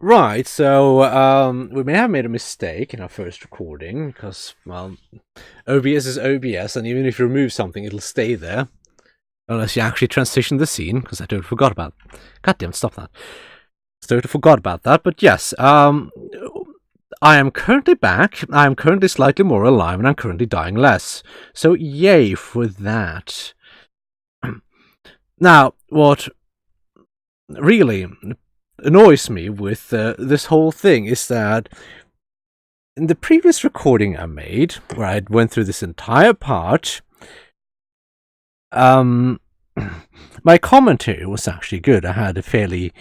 Right, so we may have made a mistake in our first recording, because, well, OBS is OBS, and even if you remove something, it'll stay there. Unless you actually transition the scene, because I totally forgot about it. God damn, stop that. Totally forgot about that, but yes, I am currently back, I am currently slightly more alive, and I'm currently dying less. So yay for that. Now, what really annoys me with this whole thing is that in the previous recording I made, where I went through this entire part, my commentary was actually good. I had a fairly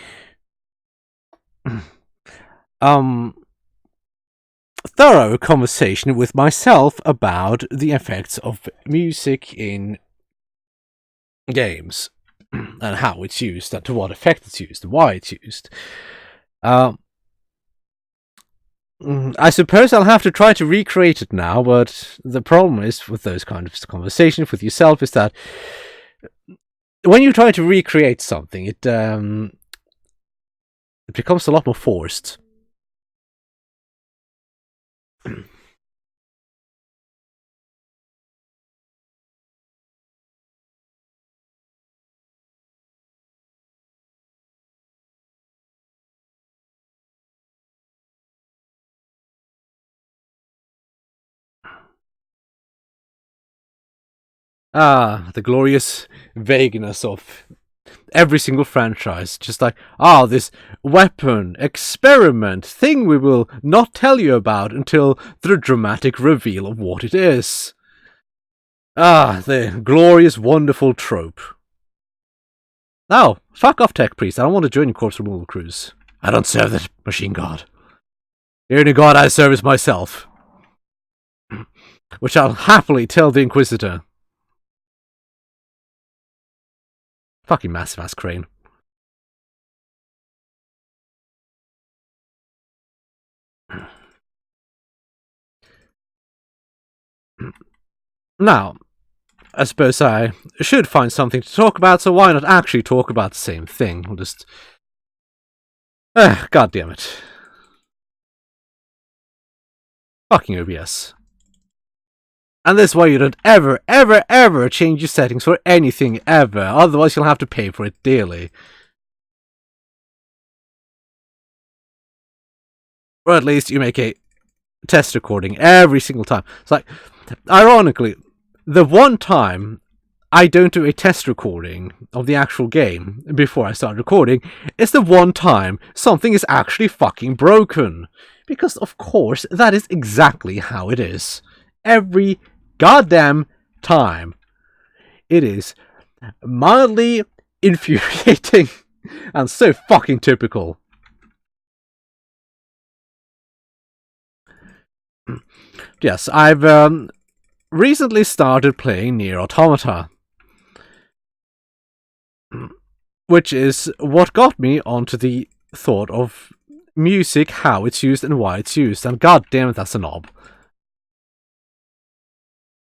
thorough conversation with myself about the effects of music in games and how it's used and to what effect it's used and why it's used. I suppose I'll have to try to recreate it now, but the problem is with those kind of conversations with yourself is that when you try to recreate something, it becomes a lot more forced. The glorious vagueness of every single franchise. Just like, this weapon, experiment, thing we will not tell you about until the dramatic reveal of what it is. The glorious, wonderful trope. Now, fuck off, Tech Priest. I don't want to join your corpse removal crews. I don't serve the machine god. The only god I serve is myself. Which I'll happily tell the Inquisitor. Fucking massive ass crane. Now, I suppose I should find something to talk about, so why not actually talk about the same thing? We'll just... God damn it. Fucking OBS. And this way you don't ever, ever, ever change your settings for anything ever, otherwise you'll have to pay for it dearly. Or at least you make a test recording every single time. It's like, ironically, the one time I don't do a test recording of the actual game before I start recording is the one time something is actually fucking broken. Because, of course, that is exactly how it is. Every goddamn time. It is mildly infuriating and so fucking typical. Yes, I've recently started playing Nier Automata, which is what got me onto the thought of music, how it's used and why it's used, and god damn it, that's a knob.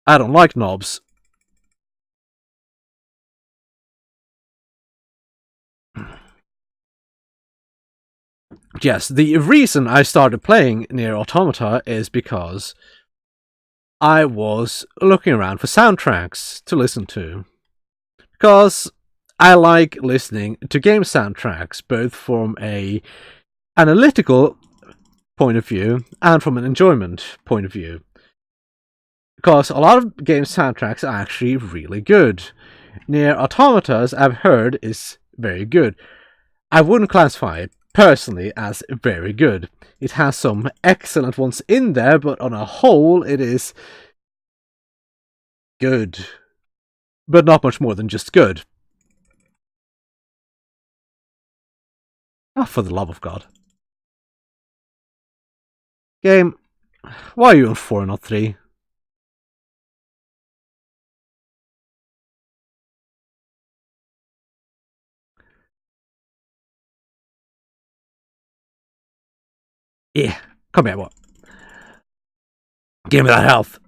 I don't like knobs. Yes, the reason I started playing Nier Automata is because I was looking around for soundtracks to listen to. Because I like listening to game soundtracks, both from an analytical point of view and from an enjoyment point of view. Because a lot of game soundtracks are actually really good. Nier Automata's, I've heard, is very good. I wouldn't classify it personally as very good. It has some excellent ones in there, but on a whole, it is good. But not much more than just good. Oh, for the love of God. Game, why are you on 4 and not 3? Yeah, come here, what? Give me that health.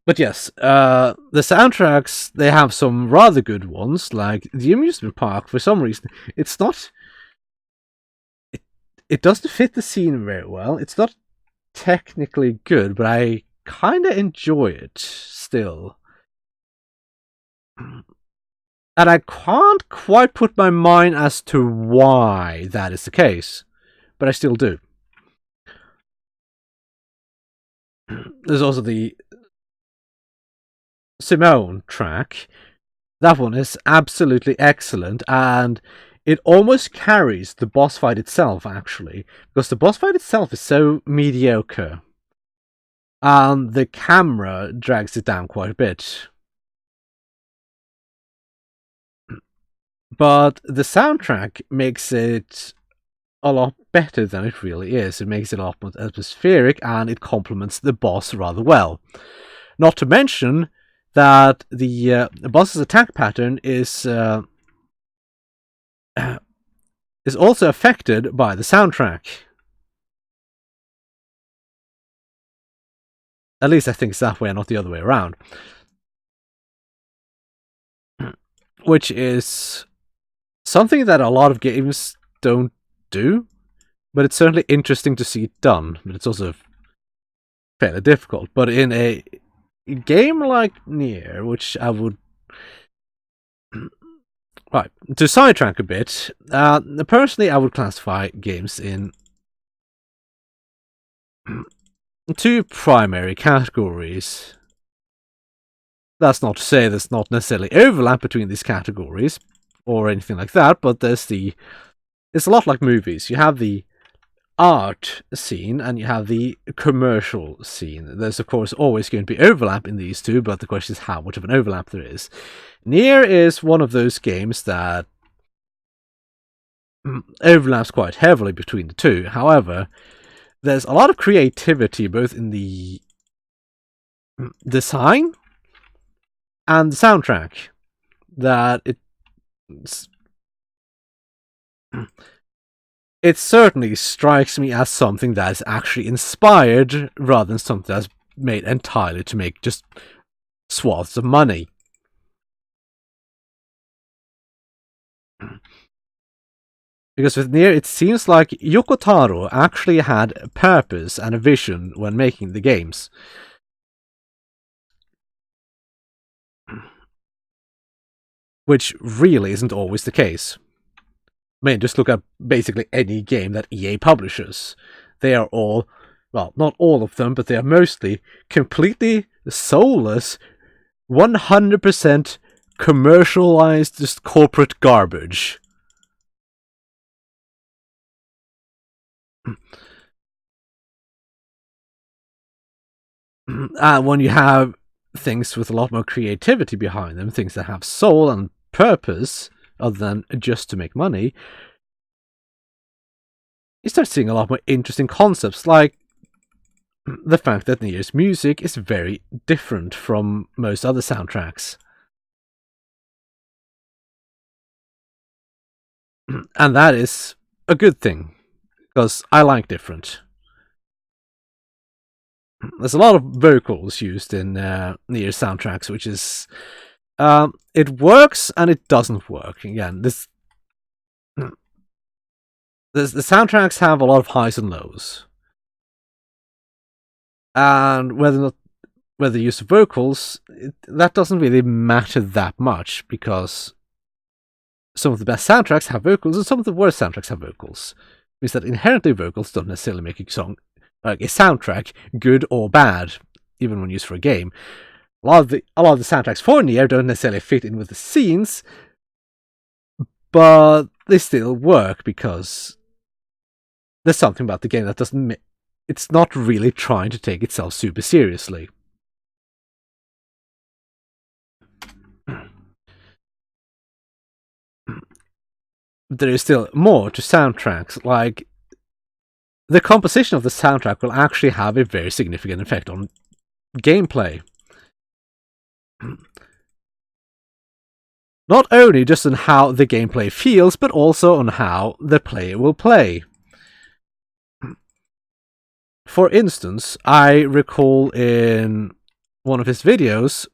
But yes, the soundtracks, they have some rather good ones, like the amusement park, for some reason. It's not... it doesn't fit the scene very well. It's not technically good, but I kind of enjoy it still. And I can't quite put my mind as to why that is the case, but I still do. There's also the Simone track. That one is absolutely excellent, and it almost carries the boss fight itself, actually, because the boss fight itself is so mediocre, and the camera drags it down quite a bit. But the soundtrack makes it a lot better than it really is. It makes it a lot more atmospheric, and it complements the boss rather well. Not to mention that the boss's attack pattern is also affected by the soundtrack. At least I think it's that way and not the other way around. Which is something that a lot of games don't do, but it's certainly interesting to see it done. But it's also fairly difficult. But in a game like Nier, which I would... Right, to sidetrack a bit, personally I would classify games in two primary categories. That's not to say there's not necessarily overlap between these categories, or anything like that, but it's a lot like movies. You have the art scene and you have the commercial scene. There's of course always going to be overlap in these two, but the question is how much of an overlap there is. Nier is one of those games that overlaps quite heavily between the two. However, there's a lot of creativity both in the design and the soundtrack that it certainly strikes me as something that is actually inspired rather than something that's made entirely to make just swaths of money. Because with Nier, it seems like Yoko Taro actually had a purpose and a vision when making the games. Which really isn't always the case. I mean, just look at basically any game that EA publishes. They are all, well, not all of them, but they are mostly completely soulless, 100% commercialized, just corporate garbage. And when you have things with a lot more creativity behind them, things that have soul and purpose, other than just to make money, you start seeing a lot more interesting concepts, like the fact that Nier's music is very different from most other soundtracks. And that is a good thing, because I like different. There's a lot of vocals used in Nier's soundtracks, which is... it works and it doesn't work. Again, the soundtracks have a lot of highs and lows. And whether you use vocals, that doesn't really matter that much, because some of the best soundtracks have vocals and some of the worst soundtracks have vocals. It means that inherently vocals don't necessarily make a song, like a soundtrack, good or bad, even when used for a game. A lot of the soundtracks for Nier don't necessarily fit in with the scenes, but they still work because there's something about the game that doesn't... It's not really trying to take itself super seriously. There is still more to soundtracks, like the composition of the soundtrack will actually have a very significant effect on gameplay. Not only just on how the gameplay feels, but also on how the player will play. For instance, I recall in one of his videos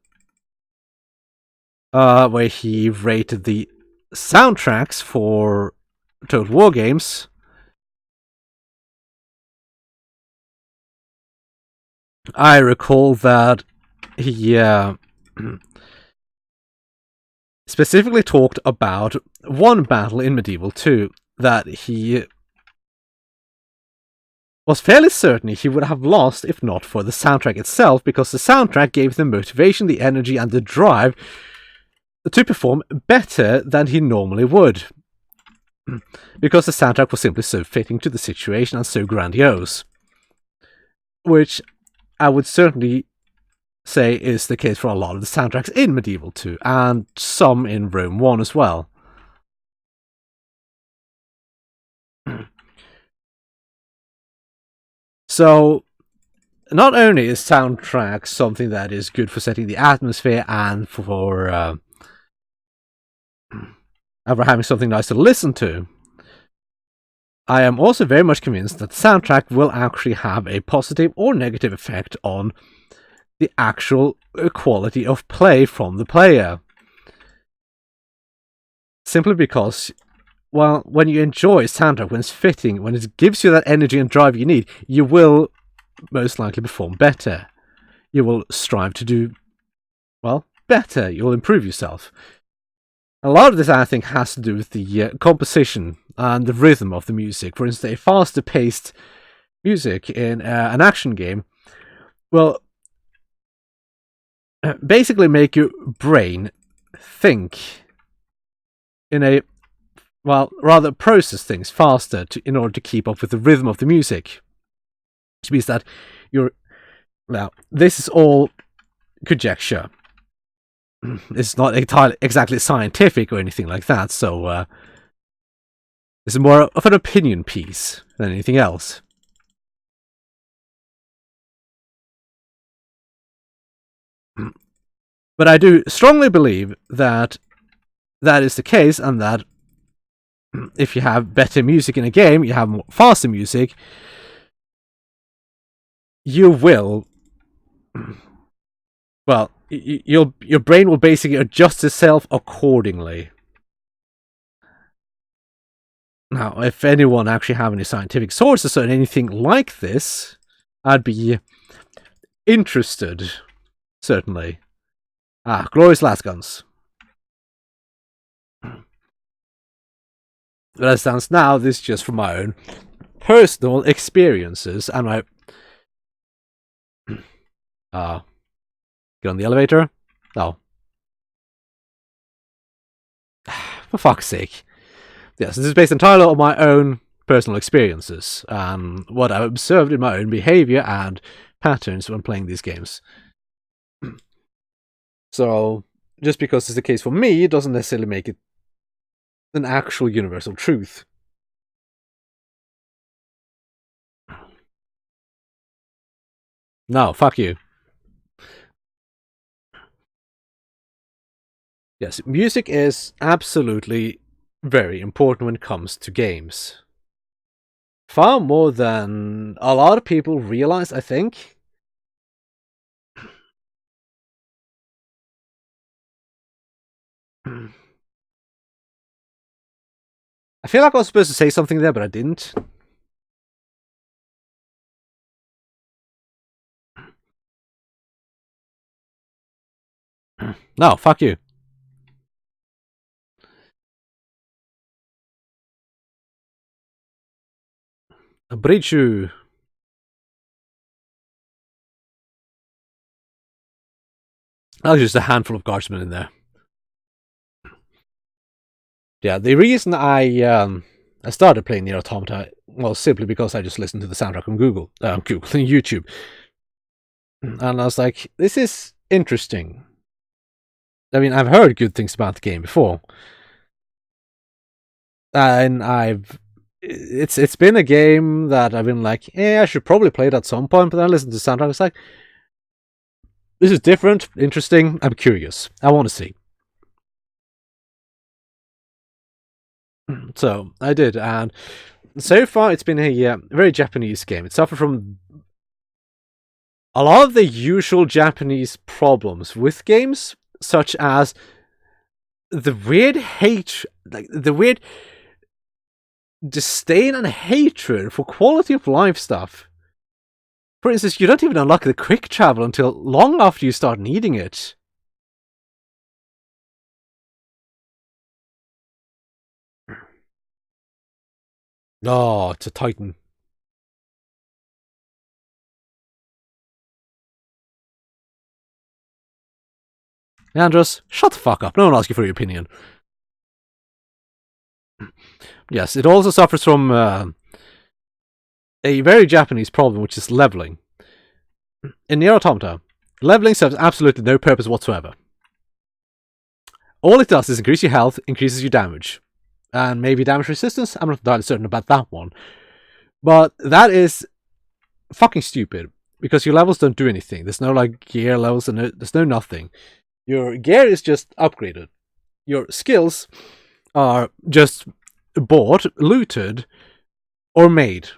where he rated the soundtracks for Total War games, I recall that he specifically talked about one battle in Medieval 2 that he was fairly certain he would have lost if not for the soundtrack itself, because the soundtrack gave the motivation, the energy, and the drive to perform better than he normally would. Because the soundtrack was simply so fitting to the situation and so grandiose. Which I would certainly say is the case for a lot of the soundtracks in Medieval 2, and some in Rome 1 as well. So, not only is soundtrack something that is good for setting the atmosphere and for having something nice to listen to, I am also very much convinced that the soundtrack will actually have a positive or negative effect on the actual quality of play from the player. Simply because, well, when you enjoy soundtrack, when it's fitting, when it gives you that energy and drive you need, you will most likely perform better. You will strive to do, well, better. You'll improve yourself. A lot of this, I think, has to do with the composition and the rhythm of the music. For instance, a faster-paced music in an action game will basically make your brain think in a, well, rather process things faster in order to keep up with the rhythm of the music. Which means that now, this is all conjecture. It's not entirely exactly scientific or anything like that, so it's more of an opinion piece than anything else. But I do strongly believe that that is the case, and that if you have better music in a game, you have more faster music, you will, well, your brain will basically adjust itself accordingly. Now, if anyone actually have any scientific sources or anything like this, I'd be interested, certainly. Glorious Lasguns. But as it stands now, this is just from my own personal experiences and my... get on the elevator? No. For fuck's sake. Yes, this is based entirely on my own personal experiences and what I've observed in my own behavior and patterns when playing these games. So, just because it's the case for me, it doesn't necessarily make it an actual universal truth. No, fuck you. Yes, music is absolutely very important when it comes to games. Far more than a lot of people realize, I think. I feel like I was supposed to say something there, but I didn't. No, fuck you. Bridge. That was just a handful of guardsmen in there. Yeah, the reason I started playing Nier Automata was simply because I just listened to the soundtrack on Google and YouTube. And I was like, this is interesting. I mean, I've heard good things about the game before. And it's been a game that I've been like, I should probably play it at some point, but then I listened to the soundtrack, it's like, this is different, interesting, I'm curious. I want to see. So, I did, and so far it's been a very Japanese game. It suffered from a lot of the usual Japanese problems with games, such as the weird the weird disdain and hatred for quality of life stuff. For instance, you don't even unlock the quick travel until long after you start needing it. Oh, it's a Titan. Andros, shut the fuck up. No one asks you for your opinion. Yes, it also suffers from a very Japanese problem, which is leveling. In Nier Automata, leveling serves absolutely no purpose whatsoever. All it does is increase your health, increases your damage. And maybe damage resistance? I'm not entirely certain about that one. But that is fucking stupid, because your levels don't do anything. There's no like gear levels, and there's no nothing. Your gear is just upgraded. Your skills are just bought, looted, or made.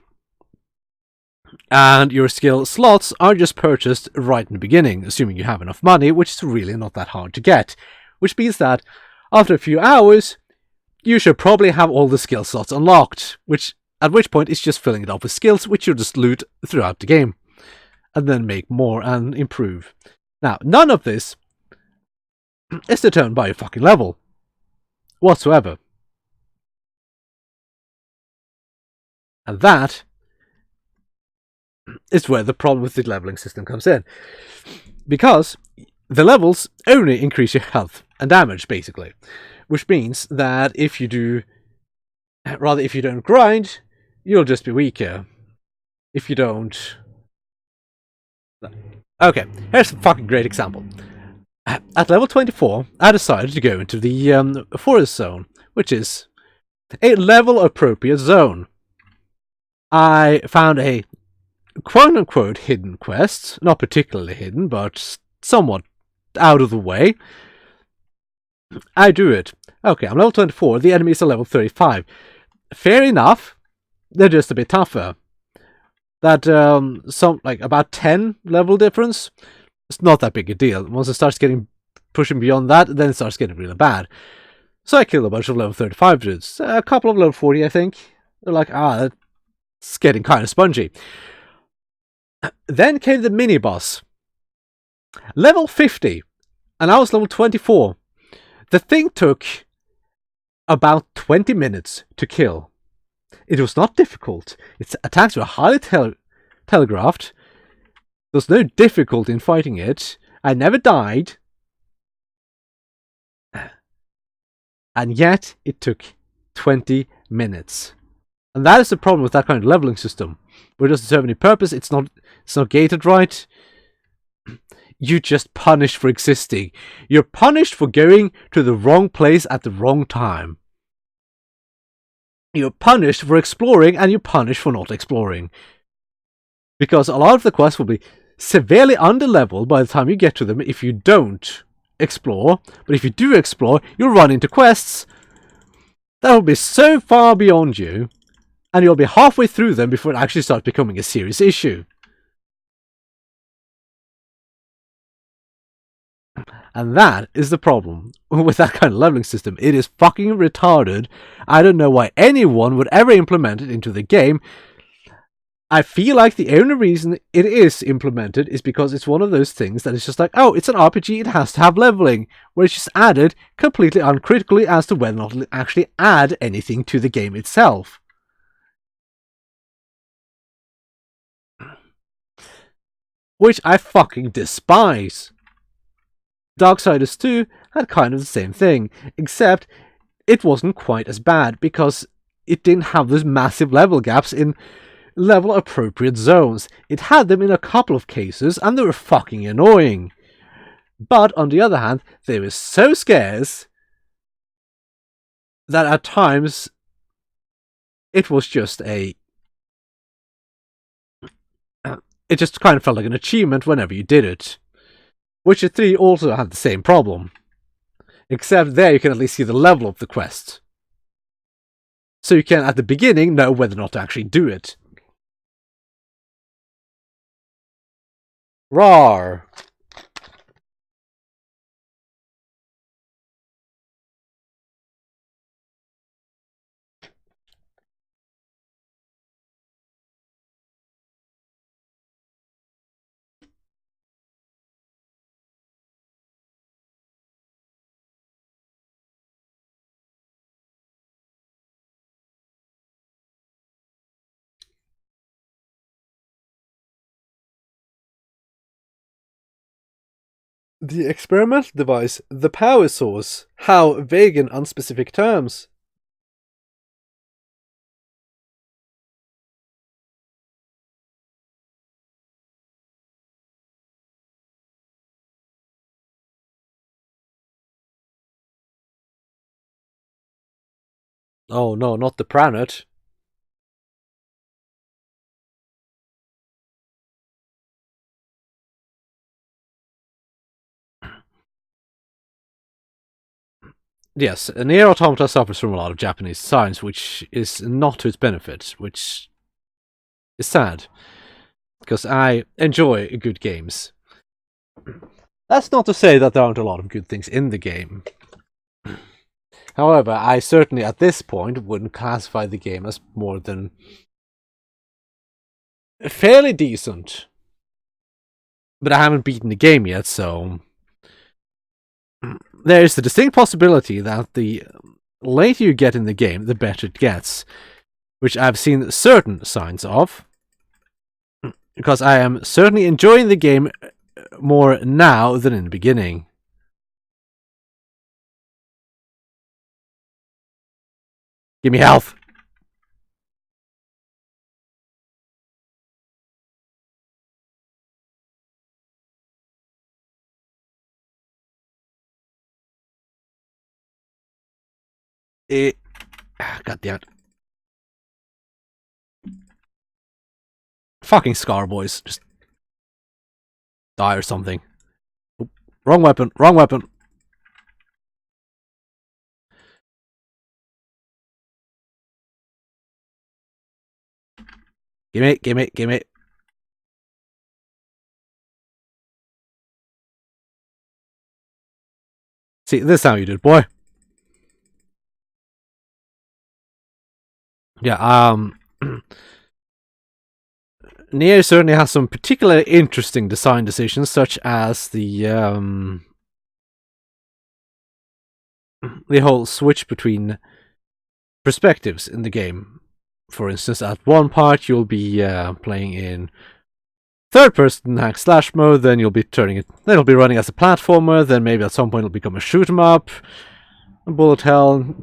And your skill slots are just purchased right in the beginning, assuming you have enough money, which is really not that hard to get. Which means that after a few hours, you should probably have all the skill slots unlocked, at which point it's just filling it up with skills, which you'll just loot throughout the game, and then make more and improve. Now, none of this is determined by your fucking level, whatsoever. And that is where the problem with the leveling system comes in. Because the levels only increase your health and damage, basically. Which means that if you don't grind, you'll just be weaker. If you don't... Okay, here's a fucking great example. At level 24, I decided to go into the forest zone, which is a level-appropriate zone. I found a quote-unquote hidden quest, not particularly hidden, but somewhat out of the way. I do it. Okay, I'm level 24, the enemies are level 35. Fair enough, they're just a bit tougher. That, about 10 level difference, it's not that big a deal. Once it starts pushing beyond that, then it starts getting really bad. So I killed a bunch of level 35 dudes. A couple of level 40, I think. They're like, it's getting kind of spongy. Then came the mini-boss. Level 50. And I was level 24. The thing took about 20 minutes to kill. It was not difficult. Its attacks were highly telegraphed. There was no difficulty in fighting it. I never died. And yet, it took 20 minutes. And that is the problem with that kind of leveling system. Where it doesn't serve any purpose, it's not gated right. You just punished for existing. You're punished for going to the wrong place at the wrong time. You're punished for exploring, and you're punished for not exploring. Because a lot of the quests will be severely under-leveled by the time you get to them if you don't explore. But if you do explore, you'll run into quests that will be so far beyond you, and you'll be halfway through them before it actually starts becoming a serious issue. And that is the problem with that kind of leveling system. It is fucking retarded. I don't know why anyone would ever implement it into the game. I feel like the only reason it is implemented is because it's one of those things that is just like, oh, it's an RPG, it has to have leveling, where it's just added completely uncritically as to whether or not it'll actually add anything to the game itself. Which I fucking despise. Darksiders 2 had kind of the same thing, except it wasn't quite as bad because it didn't have those massive level gaps in level appropriate zones. It had them in a couple of cases, and they were fucking annoying. But on the other hand, they were so scarce that at times it was just it just kind of felt like an achievement whenever you did it. Witcher 3 also had the same problem. Except there you can at least see the level of the quest. So you can, at the beginning, know whether or not to actually do it. Rawr. The experimental device, the power source. How vague and unspecific terms. Oh no, not the planet. Yes, Nier Automata suffers from a lot of Japanese science, which is not to its benefit, which is sad. Because I enjoy good games. That's not to say that there aren't a lot of good things in the game. However, I certainly at this point wouldn't classify the game as more than fairly decent. But I haven't beaten the game yet, so there is the distinct possibility that the later you get in the game, the better it gets, which I've seen certain signs of, because I am certainly enjoying the game more now than in the beginning. Give me health! God damn it. Fucking Scar boys. Just die or something. Oop, wrong weapon, wrong weapon. Gimme, gimme, gimme. See, this is how you do it, boy. Yeah, Nier certainly has some particularly interesting design decisions, such as the whole switch between perspectives in the game. For instance, at one part you'll be playing in third-person hack slash mode, then you'll be turning it. Then it'll be running as a platformer. Then maybe at some point it'll become a shoot 'em up, a bullet hell.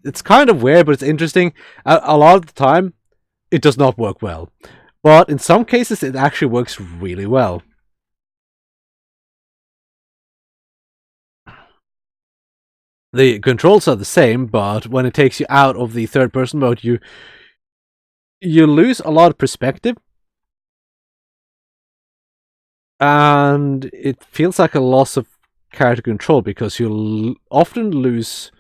It's kind of weird, but it's interesting. A lot of the time, it does not work well, but in some cases, it actually works really well. The controls are the same, but when it takes you out of the third-person mode, you lose a lot of perspective. And it feels like a loss of character control because you'll often lose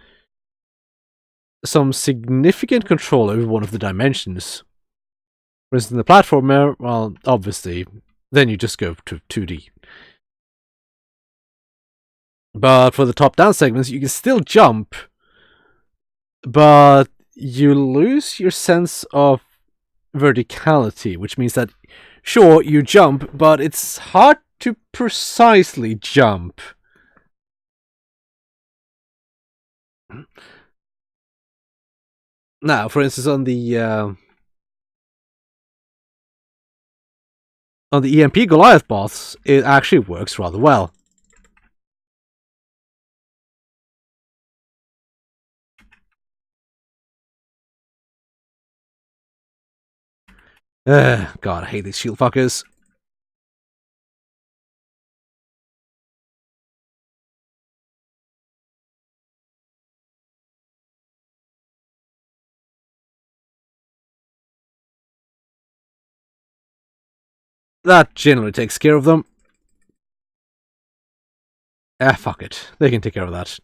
some significant control over one of the dimensions. For instance, the platformer, well, obviously, then you just go to 2D. But for the top-down segments, you can still jump, but you lose your sense of verticality, which means that, sure, you jump, but it's hard to precisely jump. Now, for instance, on the EMP Goliath boss, it actually works rather well. God, I hate these shield fuckers. That generally takes care of them. Fuck it. They can take care of that.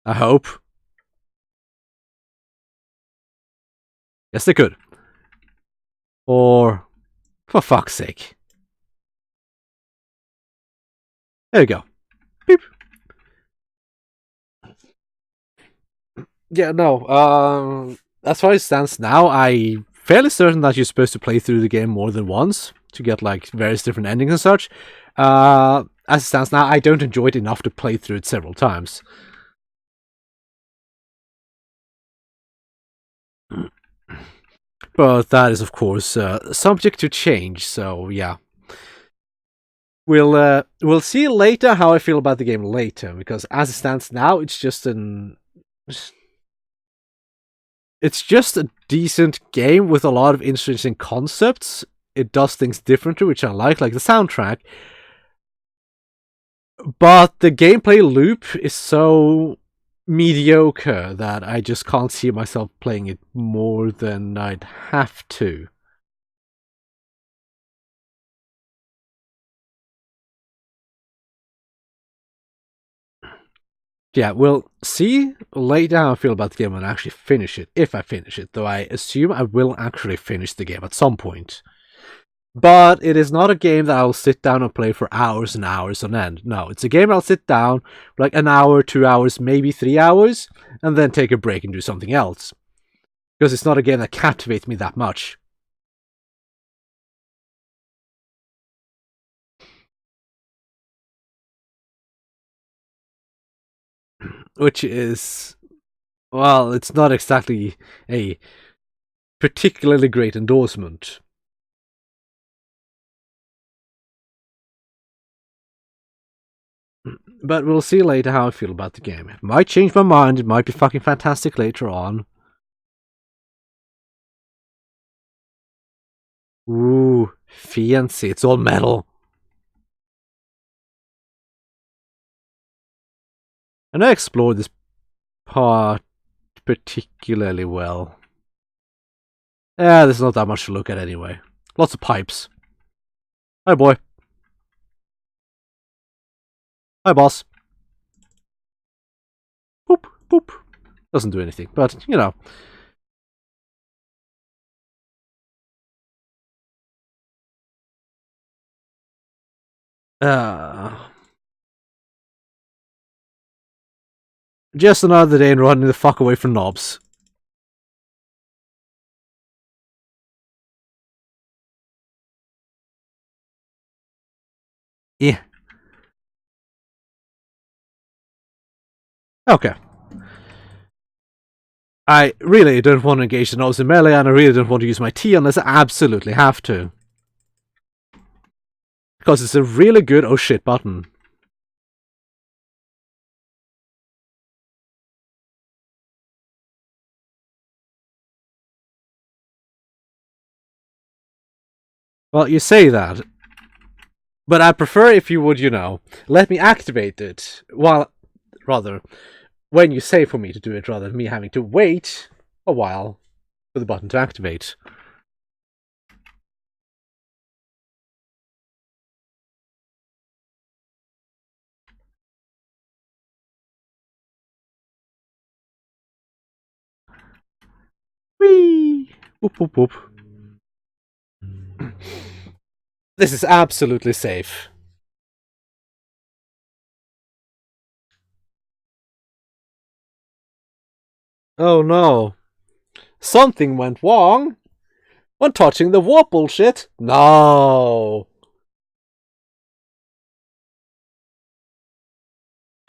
I hope. Yes, they could. Or, for fuck's sake. There you go. Beep. Yeah, no. As far as it stands now, I'm fairly certain that you're supposed to play through the game more than once to get like various different endings and such. As it stands now, I don't enjoy it enough to play through it several times. But that is, of course, subject to change, so yeah. We'll see later how I feel about the game later, because as it stands now, it's just a decent game with a lot of interesting concepts. It does things differently, which I like the soundtrack. But the gameplay loop is so mediocre that I just can't see myself playing it more than I'd have to. Yeah, we'll see later how I feel about the game when I actually finish it, if I finish it, though I assume I will actually finish the game at some point. But it is not a game that I'll sit down and play for hours and hours on end. No, it's a game I'll sit down for like an hour, 2 hours, maybe 3 hours, and then take a break and do something else. Because it's not a game that captivates me that much. Which is, well, it's not exactly a particularly great endorsement. But we'll see later how I feel about the game. It might change my mind, it might be fucking fantastic later on. Ooh, fancy, it's all metal. And I explored this part particularly well. Yeah, there's not that much to look at anyway. Lots of pipes. Hi, boy. Hi, boss. Boop, boop. Doesn't do anything, but, you know. Just another day and running the fuck away from knobs. Yeah. Okay. I really don't want to engage the knobs in melee, and I really don't want to use my T unless I absolutely have to. Because it's a really good oh shit button. Well, you say that. But I prefer if you would, you know, let me activate it when you say for me to do it, rather than me having to wait a while for the button to activate. Whee! Whoop, whoop, whoop. This is absolutely safe. Oh no. Something went wrong when touching the warp bullshit. No.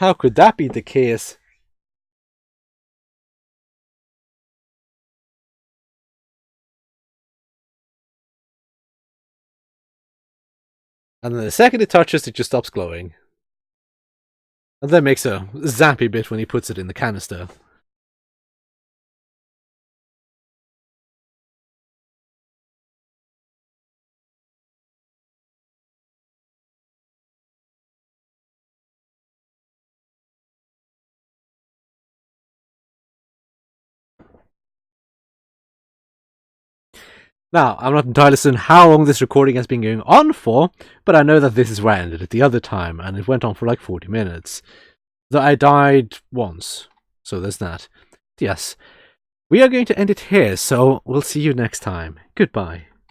How could that be the case? And then the second it touches, it just stops glowing. And then makes a zappy bit when he puts it in the canister. Now, I'm not entirely certain how long this recording has been going on for, but I know that this is where I ended it the other time, and it went on for like 40 minutes. Though I died once, so there's that. Yes, we are going to end it here, so we'll see you next time. Goodbye.